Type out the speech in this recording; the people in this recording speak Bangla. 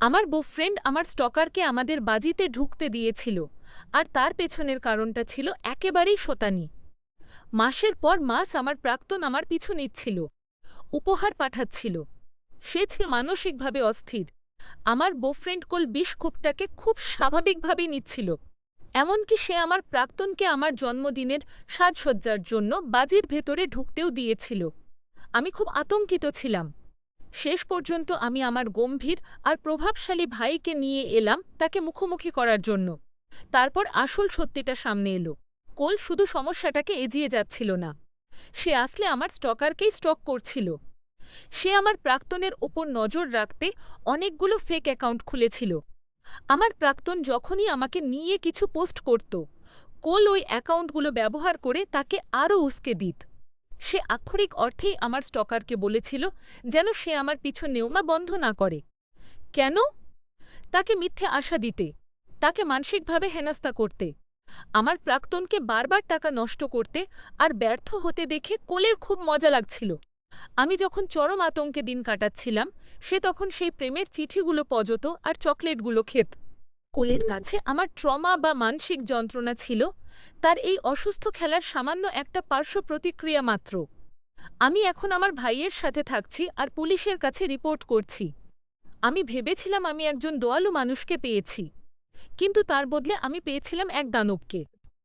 আমার বয়ফ্রেন্ড আমার স্টকারকে আমাদের বাজিতে ঢুকতে দিয়েছিল আর তার পেছনের কারণটা ছিল একেবারেই শতানি। মাসের পর মাস আমার প্রাক্তন আমার পিছু নিচ্ছিল, উপহার পাঠাচ্ছিল। সে ছিল মানসিকভাবে অস্থির। আমার বয়ফ্রেন্ড কোল বিষখোপটাকে খুব স্বাভাবিকভাবেই নিচ্ছিল। এমনকি সে আমার প্রাক্তনকে আমার জন্মদিনের সাজসজ্জার জন্য বাজির ভেতরে ঢুকতেও দিয়েছিল। আমি খুব আতঙ্কিত ছিলাম। শেষ পর্যন্ত আমি আমার গম্ভীর আর প্রভাবশালী ভাইকে নিয়ে এলাম তাকে মুখোমুখি করার জন্য। তারপর আসল সত্যিটা সামনে এলো। কোল শুধু সমস্যাটাকে এড়িয়ে যাচ্ছিল না, সে আসলে আমার স্টকারকেই স্টক করছিল। সে আমার প্রাক্তনের ওপর নজর রাখতে অনেকগুলো ফেক অ্যাকাউন্ট খুলেছিল। আমার প্রাক্তন যখনই আমাকে নিয়ে কিছু পোস্ট করত, কোল ওই অ্যাকাউন্টগুলো ব্যবহার করে তাকে আরও উস্কে দিত। সে আক্ষরিক অর্থেই আমার স্টকারকে বলেছিল যেন সে আমার পিছু নেওমা বন্ধ না করে। কেন? তাকে মিথ্যে আশা দিতে, তাকে মানসিকভাবে হেনস্থা করতে। আমার প্রাক্তনকে বারবার টাকা নষ্ট করতে আর ব্যর্থ হতে দেখে কোলের খুব মজা লাগছিল। আমি যখন চরম আতঙ্কে দিন কাটাচ্ছিলাম, সে তখন সেই প্রেমের চিঠিগুলো পজত আর চকলেটগুলো খেত। কোলের কাছে আমার ট্রমা বা মানসিক যন্ত্রণা ছিল তার এই অসুস্থ খেলার সামান্য একটা পার্শ্ব প্রতিক্রিয়া মাত্র। আমি এখন আমার ভাইয়ের সাথে থাকছি আর পুলিশের কাছে রিপোর্ট করছি। আমি ভেবেছিলাম আমি একজন দয়ালু মানুষকে পেয়েছি, কিন্তু তার বদলে আমি পেয়েছিলাম এক দানবকে।